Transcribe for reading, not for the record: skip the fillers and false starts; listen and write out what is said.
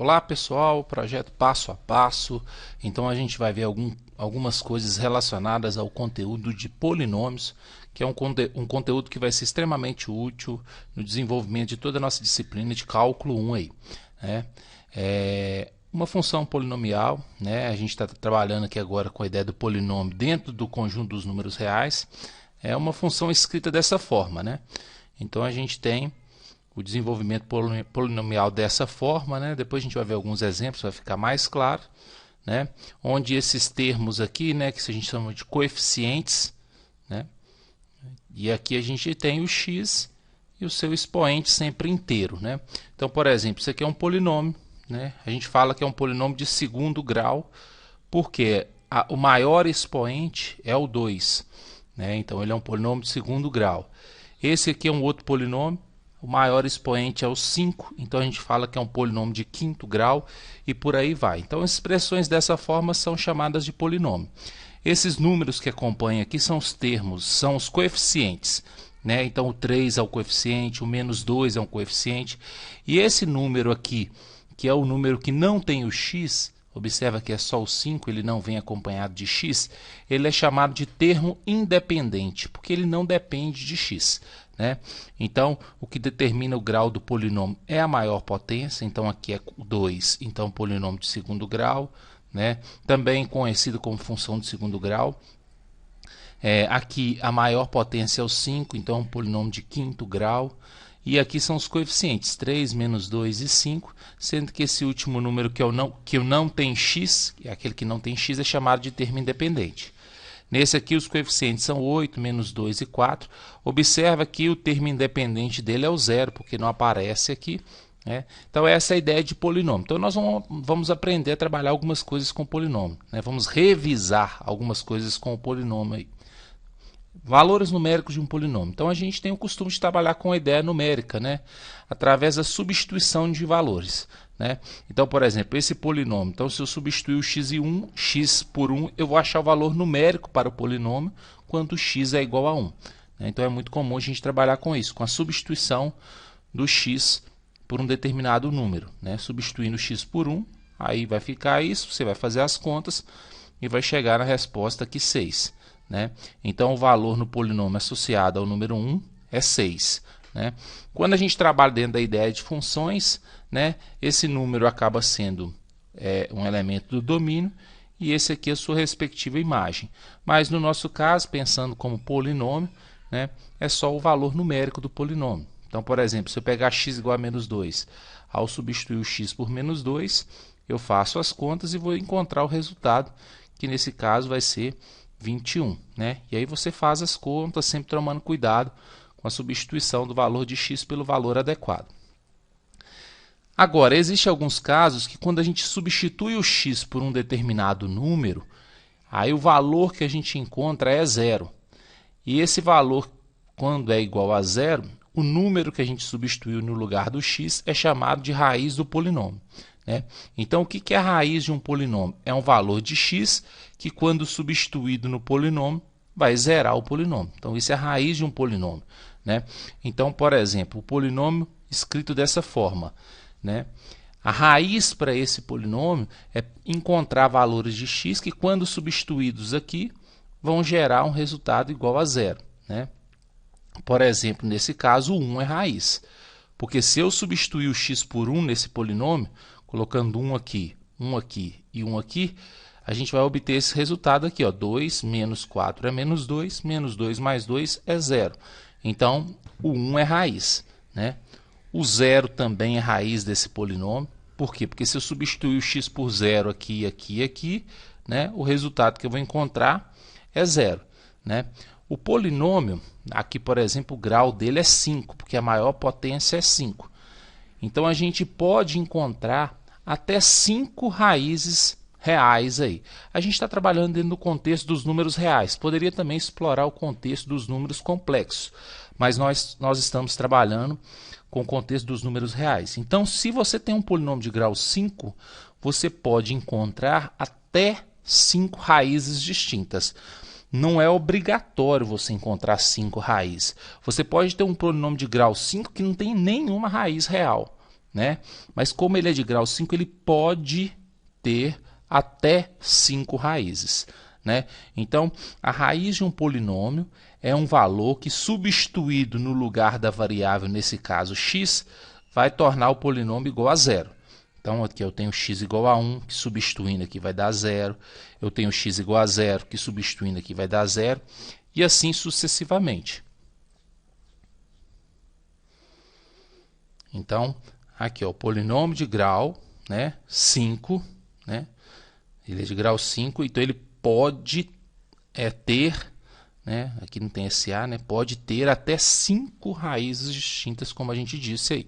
Olá pessoal, projeto passo a passo. Então a gente vai ver algumas coisas relacionadas ao conteúdo de polinômios, que é um conteúdo que vai ser extremamente útil no desenvolvimento de toda a nossa disciplina de cálculo 1 aí, né? Uma função polinomial, né? A gente está trabalhando aqui agora com a ideia do polinômio dentro do conjunto dos números reais. É uma função escrita dessa forma, né? Então a gente tem o desenvolvimento polinomial dessa forma, né? Depois a gente vai ver alguns exemplos, vai ficar mais claro, né? Onde esses termos aqui, né, que a gente chama de coeficientes, né? E aqui a gente tem o x e o seu expoente sempre inteiro, né? Então, por exemplo, isso aqui é um polinômio, né? A gente fala que é um polinômio de segundo grau, porque o maior expoente é o 2, né? Então ele é um polinômio de segundo grau. Esse aqui é um outro polinômio. O maior expoente é o 5, então a gente fala que é um polinômio de quinto grau e por aí vai. Então, expressões dessa forma são chamadas de polinômio. Esses números que acompanham aqui são os termos, são os coeficientes, né? Então, o 3 é o coeficiente, o menos 2 é um coeficiente. E esse número aqui, que é o número que não tem o x, observa que é só o 5, ele não vem acompanhado de x, ele é chamado de termo independente, porque ele não depende de x, né? Então, o que determina o grau do polinômio é a maior potência, então aqui é 2, então polinômio de segundo grau, né? Também conhecido como função de segundo grau. Aqui a maior potência é o 5, então é um polinômio de quinto grau. E aqui são os coeficientes, 3, menos 2 e 5, sendo que esse último número que não tem x, é aquele que não tem x, é chamado de termo independente. Nesse aqui os coeficientes são 8, menos 2 e 4. Observa que o termo independente dele é o zero, porque não aparece aqui, né? Então essa é a ideia de polinômio. Então nós vamos aprender a trabalhar algumas coisas com polinômio, né? Vamos revisar algumas coisas com o polinômio aí. Valores numéricos de um polinômio. Então a gente tem o costume de trabalhar com a ideia numérica, né? Através da substituição de valores, né? Então, por exemplo, esse polinômio, então se eu substituir o x e 1, x por 1, eu vou achar o valor numérico para o polinômio quando x é igual a 1, né? Então é muito comum a gente trabalhar com isso, com a substituição do x por um determinado número, né? Substituindo x por 1, aí vai ficar isso, você vai fazer as contas e vai chegar na resposta aqui 6. Né? Então, o valor no polinômio associado ao número 1 é 6. Né? Quando a gente trabalha dentro da ideia de funções, né, esse número acaba sendo um elemento do domínio e esse aqui é a sua respectiva imagem. Mas, no nosso caso, pensando como polinômio, né, é só o valor numérico do polinômio. Então, por exemplo, se eu pegar x igual a menos 2, ao substituir o x por menos 2, eu faço as contas e vou encontrar o resultado, que nesse caso vai ser 21, né? E aí você faz as contas sempre tomando cuidado com a substituição do valor de x pelo valor adequado. Agora, existem alguns casos que quando a gente substitui o x por um determinado número, aí o valor que a gente encontra é zero. E esse valor, quando é igual a zero, o número que a gente substituiu no lugar do x é chamado de raiz do polinômio. Então, o que é a raiz de um polinômio? É um valor de x que, quando substituído no polinômio, vai zerar o polinômio. Então, isso é a raiz de um polinômio, né? Então, por exemplo, o polinômio escrito dessa forma, né? A raiz para esse polinômio é encontrar valores de x que, quando substituídos aqui, vão gerar um resultado igual a zero, né? Por exemplo, nesse caso, o 1 é raiz. Porque se eu substituir o x por 1 nesse polinômio, colocando 1 aqui e 1 aqui, a gente vai obter esse resultado aqui, ó, 2 menos 4 é menos 2 mais 2 é 0. Então, o 1 é raiz, né? O 0 também é raiz desse polinômio. Por quê? Porque se eu substituir o x por 0 aqui, aqui e aqui, né, o resultado que eu vou encontrar é 0, né? O polinômio, aqui, por exemplo, o grau dele é 5, porque a maior potência é 5. Então, a gente pode encontrar até 5 raízes reais aí. A gente está trabalhando dentro do contexto dos números reais. Poderia também explorar o contexto dos números complexos, mas nós estamos trabalhando com o contexto dos números reais. Então, se você tem um polinômio de grau 5, você pode encontrar até 5 raízes distintas. Não é obrigatório você encontrar 5 raízes. Você pode ter um polinômio de grau 5 que não tem nenhuma raiz real, né? Mas como ele é de grau 5, ele pode ter até 5 raízes, né? Então, a raiz de um polinômio é um valor que, substituído no lugar da variável, nesse caso x, vai tornar o polinômio igual a zero. Então, aqui eu tenho x igual a 1, que substituindo aqui vai dar zero. Eu tenho x igual a zero, que substituindo aqui vai dar zero. E assim sucessivamente. Então, aqui, ó, o polinômio de grau, né, 5, né? Ele é de grau 5, então ele pode ter, né, aqui não tem SA, né, pode ter até 5 raízes distintas, como a gente disse aí.